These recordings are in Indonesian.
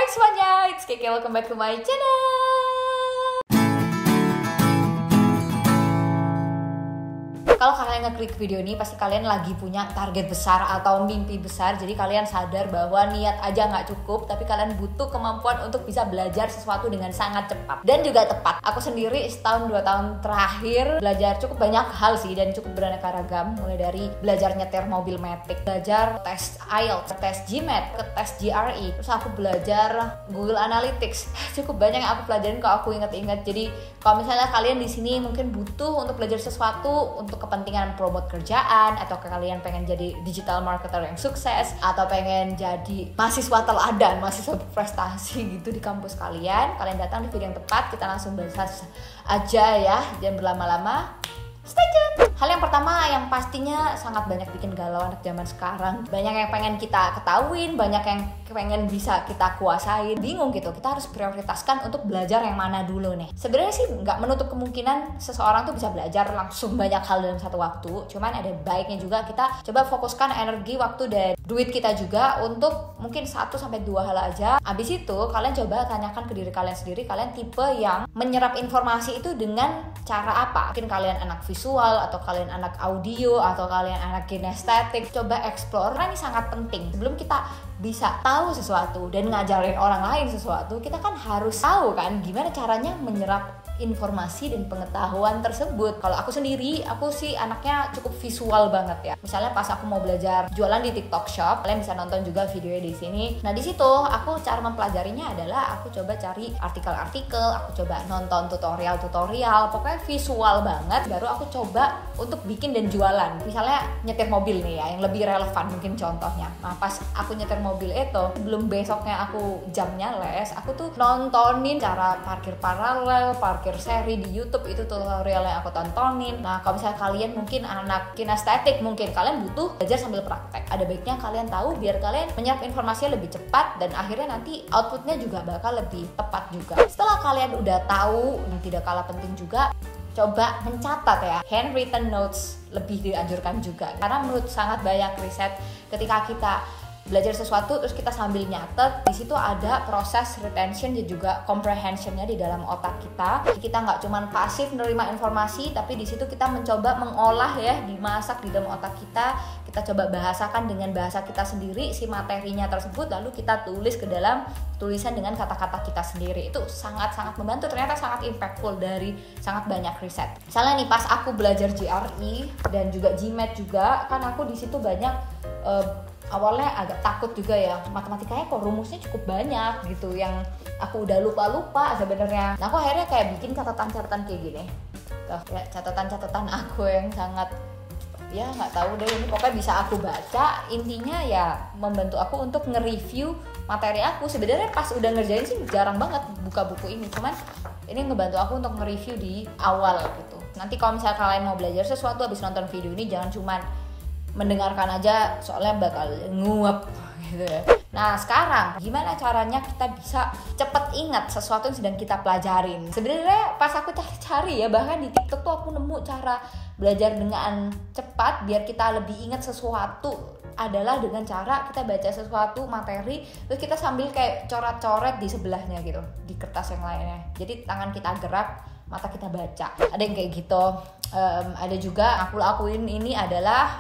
Hai semuanya, it's Keke, welcome back to my channel. Kalau kalian ngeklik video ini, pasti kalian lagi punya target besar atau mimpi besar. Jadi kalian sadar bahwa niat aja nggak cukup, tapi kalian butuh kemampuan untuk bisa belajar sesuatu dengan sangat cepat dan juga tepat. Aku sendiri setahun 2 tahun terakhir belajar cukup banyak hal sih, dan cukup beraneka ragam. Mulai dari belajar nyetir mobil matic, belajar tes IELTS, tes GMAT, ke tes GRE. Terus aku belajar Google Analytics. Cukup banyak yang aku pelajarin kalau aku ingat-ingat. Jadi kalau misalnya kalian di sini mungkin butuh untuk belajar sesuatu untuk kepentingan promote kerjaan, atau kalian pengen jadi digital marketer yang sukses, atau pengen jadi mahasiswa teladan, mahasiswa berprestasi gitu di kampus kalian datang di video yang tepat. Kita langsung bahas aja ya, jangan berlama-lama. Stay tuned. Hal yang pertama yang pastinya sangat banyak bikin galau anak zaman sekarang. Banyak yang pengen kita ketahuin, banyak yang pengen bisa kita kuasain. Bingung gitu, kita harus prioritaskan untuk belajar yang mana dulu nih. Sebenarnya sih nggak menutup kemungkinan seseorang tuh bisa belajar langsung banyak hal dalam satu waktu. Cuman ada baiknya juga kita coba fokuskan energi, waktu, dan duit kita juga untuk mungkin 1-2 hal aja. Abis itu kalian coba tanyakan ke diri kalian sendiri, kalian tipe yang menyerap informasi itu dengan cara apa? Mungkin kalian anak visual, atau kalian anak audio, atau kalian anak kinestetik. Coba explore, karena ini sangat penting. Sebelum kita bisa tahu sesuatu dan ngajarin orang lain sesuatu, kita kan harus tahu kan gimana caranya menyerap informasi dan pengetahuan tersebut. Kalau aku sendiri, aku sih anaknya cukup visual banget ya. Misalnya pas aku mau belajar jualan di TikTok Shop, kalian bisa nonton juga videonya di sini. Nah di situ aku cara mempelajarinya adalah aku coba cari artikel-artikel, aku coba nonton tutorial, pokoknya visual banget. Baru aku coba untuk bikin dan jualan. Misalnya nyetir mobil nih ya, yang lebih relevan mungkin contohnya. Nah pas aku nyetir mobil itu, sebelum besoknya aku jamnya les, aku tuh nontonin cara parkir paralel, parkir seri di YouTube, itu tutorial yang aku tontonin. Nah kalau misalnya kalian mungkin anak kinestetik, mungkin kalian butuh belajar sambil praktek. Ada baiknya kalian tahu biar kalian menyerap informasinya lebih cepat, dan akhirnya nanti outputnya juga bakal lebih tepat juga. Setelah kalian udah tahu, yang tidak kalah penting juga, coba mencatat ya. Handwritten notes lebih dianjurkan juga, karena menurut sangat banyak riset, ketika kita belajar sesuatu terus kita sambil nyatet, di situ ada proses retention dan juga comprehensionnya di dalam otak kita. Jadi kita nggak cuma pasif menerima informasi, tapi di situ kita mencoba mengolah ya, dimasak di dalam otak kita. Kita coba bahasakan dengan bahasa kita sendiri si materinya tersebut, lalu kita tulis ke dalam tulisan dengan kata-kata kita sendiri. Itu sangat-sangat membantu, ternyata sangat impactful dari sangat banyak riset. Misalnya nih pas aku belajar GRE dan juga GMAT juga, kan aku di situ banyak awalnya agak takut juga ya, matematikanya kok rumusnya cukup banyak gitu, yang aku udah lupa sebenarnya. Nah aku akhirnya kayak bikin catatan-catatan kayak gini. Tuh ya, catatan-catatan aku yang sangat, ya nggak tahu deh, ini pokoknya bisa aku baca. Intinya ya membantu aku untuk nge-review materi aku. Sebenarnya pas udah ngerjain sih jarang banget buka buku ini, cuman ini ngebantu aku untuk nge-review di awal gitu. Nanti kalau misalnya kalian mau belajar sesuatu habis nonton video ini, jangan cuman mendengarkan aja, soalnya bakal nguap gitu ya. Nah sekarang gimana caranya kita bisa cepet ingat sesuatu yang sedang kita pelajarin? Sebenarnya pas aku cari ya, bahkan di TikTok tuh aku nemu cara belajar dengan cepat biar kita lebih ingat sesuatu adalah dengan cara kita baca sesuatu materi, terus kita sambil kayak coret-coret di sebelahnya gitu, di kertas yang lainnya. Jadi tangan kita gerak, mata kita baca. Ada yang kayak gitu. Ada juga aku lakuin, ini adalah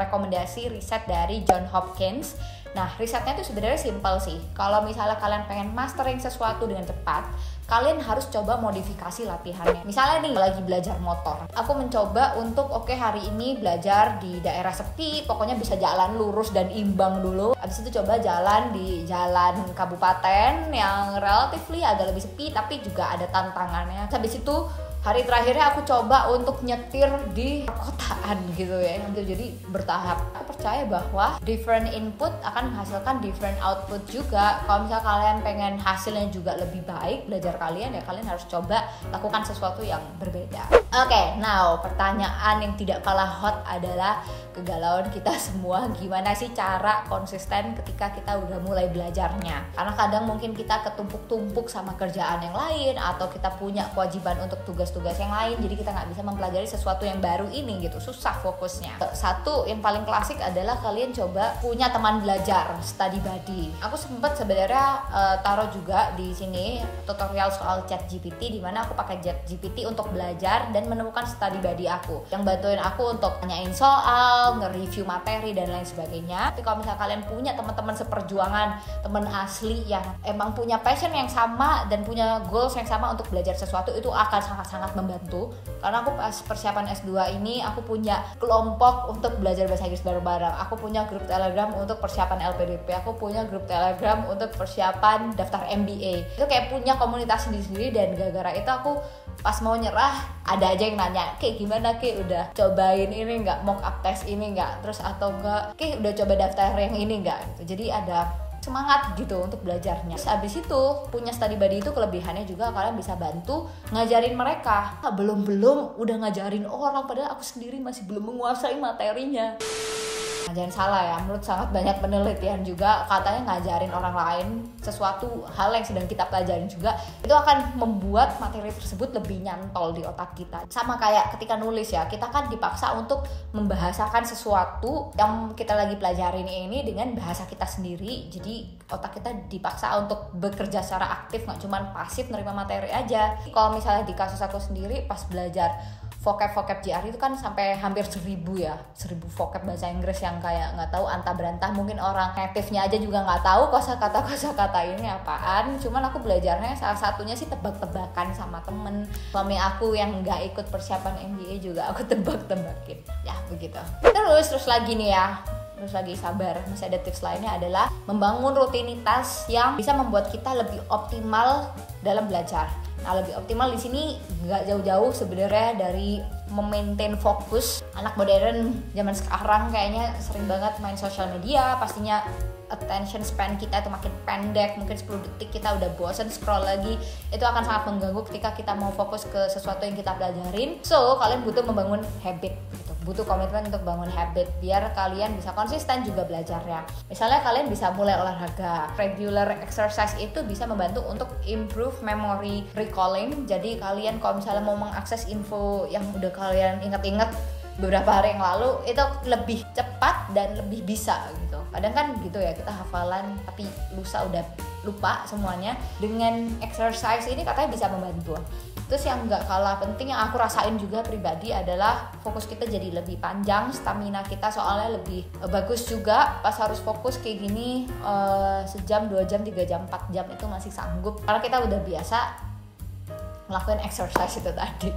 rekomendasi riset dari John Hopkins. Nah risetnya itu sebenarnya simpel sih. Kalau misalnya kalian pengen mastering sesuatu dengan cepat, kalian harus coba modifikasi latihannya. Misalnya nih lagi belajar motor, aku mencoba untuk hari ini belajar di daerah sepi, pokoknya bisa jalan lurus dan imbang dulu. Habis itu coba jalan di jalan kabupaten yang relatively agak lebih sepi tapi juga ada tantangannya. Habis itu hari terakhirnya aku coba untuk nyetir di perkotaan gitu ya, jadi bertahap. Aku percaya bahwa different input akan menghasilkan different output juga. Kalau misalnya kalian pengen hasilnya juga lebih baik belajar kalian, ya kalian harus coba lakukan sesuatu yang berbeda. Oke, now pertanyaan yang tidak kalah hot adalah kegalauan kita semua, gimana sih cara konsisten ketika kita udah mulai belajarnya. Karena kadang mungkin kita ketumpuk-tumpuk sama kerjaan yang lain, atau kita punya kewajiban untuk tugas tugas-tugas yang lain, jadi kita nggak bisa mempelajari sesuatu yang baru ini gitu, susah fokusnya. Satu yang paling klasik adalah kalian coba punya teman belajar, study buddy. Aku sempat sebenarnya taruh juga di sini tutorial soal ChatGPT, di mana aku pakai ChatGPT untuk belajar dan menemukan study buddy aku yang bantuin aku untuk nanyain soal, nge-review materi dan lain sebagainya. Tapi kalau misalnya kalian punya teman-teman seperjuangan, teman asli yang emang punya passion yang sama dan punya goals yang sama untuk belajar sesuatu, itu akan sangat-sangat membantu. Karena aku pas persiapan S2 ini aku punya kelompok untuk belajar bahasa Inggris bareng-bareng. Aku punya grup Telegram untuk persiapan LPDP, aku punya grup Telegram untuk persiapan daftar MBA. Itu kayak punya komunitas sendiri-sendiri, dan gara-gara itu aku pas mau nyerah ada aja yang nanya, "Ki gimana Ki, udah cobain ini nggak, mock up test ini nggak, terus atau enggak Ki udah coba daftar yang ini nggak," gitu. Jadi ada semangat gitu untuk belajarnya. Terus abis itu punya study buddy itu kelebihannya juga kalian bisa bantu ngajarin mereka. Belum udah ngajarin orang, padahal aku sendiri masih belum menguasai materinya. Jangan salah ya, menurut sangat banyak penelitian juga katanya ngajarin orang lain sesuatu hal yang sedang kita pelajarin juga itu akan membuat materi tersebut lebih nyantol di otak kita. Sama kayak ketika nulis ya, kita kan dipaksa untuk membahasakan sesuatu yang kita lagi pelajarin ini dengan bahasa kita sendiri. Jadi otak kita dipaksa untuk bekerja secara aktif, nggak cuma pasif nerima materi aja. Kalau misalnya di kasus aku sendiri pas belajar vocab GR itu kan sampai hampir 1000 vocab bahasa Inggris yang kayak nggak tahu antah berantah, mungkin orang native-nya aja juga nggak tahu kosakata ini apaan. Cuman aku belajarnya salah satunya sih tebak-tebakan sama temen. Suami aku yang nggak ikut persiapan MBA juga aku tebak-tebakin. Ya begitu. Terus lagi nih ya. Terus lagi sabar, masih ada tips lainnya adalah membangun rutinitas yang bisa membuat kita lebih optimal dalam belajar. Nah, lebih optimal di sini nggak jauh-jauh sebenarnya dari memaintain fokus. Anak modern zaman sekarang kayaknya sering banget main sosial media, pastinya attention span kita itu makin pendek, mungkin 10 detik kita udah bosen scroll lagi. Itu akan sangat mengganggu ketika kita mau fokus ke sesuatu yang kita pelajarin. So, kalian butuh membangun habit gitu. Butuh komitmen untuk bangun habit biar kalian bisa konsisten juga belajarnya. Misalnya kalian bisa mulai olahraga. Regular exercise itu bisa membantu untuk improve memory recalling. Jadi kalian kalau misalnya mau mengakses info yang udah kalian ingat-ingat beberapa hari yang lalu, itu lebih cepat dan lebih bisa gitu. Kadang kan gitu ya, kita hafalan tapi lusa udah lupa semuanya. Dengan exercise ini katanya bisa membantu. Terus yang gak kalah penting yang aku rasain juga pribadi adalah fokus kita jadi lebih panjang, stamina kita soalnya lebih bagus juga. Pas harus fokus kayak gini sejam, 2 jam, 3 jam, 4 jam itu masih sanggup karena kita udah biasa ngelakuin exercise itu tadi.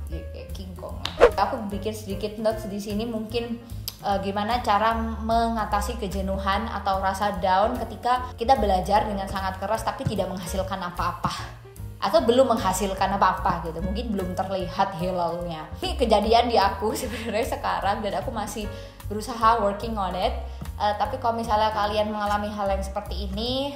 Kayak King Kong. Aku bikin sedikit notes di sini mungkin gimana cara mengatasi kejenuhan atau rasa down ketika kita belajar dengan sangat keras tapi tidak menghasilkan apa-apa. Atau belum menghasilkan apa-apa gitu, mungkin belum terlihat hilalnya. Ini kejadian di aku sebenarnya sekarang dan aku masih berusaha working on it. Tapi kalau misalnya kalian mengalami hal yang seperti ini,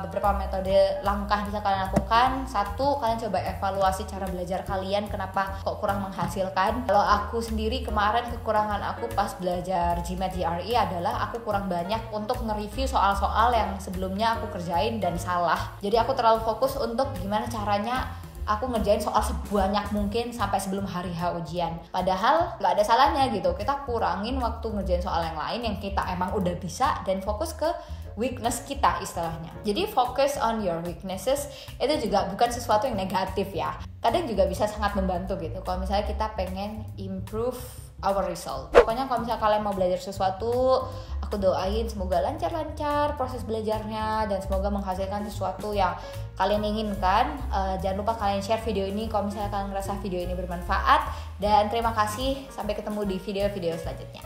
beberapa metode langkah bisa kalian lakukan. Satu, kalian coba evaluasi cara belajar kalian, kenapa kok kurang menghasilkan. Kalau aku sendiri kemarin kekurangan aku pas belajar GMAT GRE adalah aku kurang banyak untuk nge-review soal-soal yang sebelumnya aku kerjain dan salah. Jadi aku terlalu fokus untuk gimana caranya aku ngerjain soal sebanyak mungkin sampai sebelum hari H ujian. Padahal gak ada salahnya gitu, kita kurangin waktu ngerjain soal yang lain yang kita emang udah bisa dan fokus ke weakness kita istilahnya. Jadi focus on your weaknesses itu juga bukan sesuatu yang negatif ya. Kadang juga bisa sangat membantu gitu kalau misalnya kita pengen improve our result. Pokoknya kalau misalnya kalian mau belajar sesuatu, aku doain semoga lancar-lancar proses belajarnya dan semoga menghasilkan sesuatu yang kalian inginkan. Jangan lupa kalian share video ini kalau misalnya kalian ngerasa video ini bermanfaat. Dan terima kasih, sampai ketemu di video-video selanjutnya.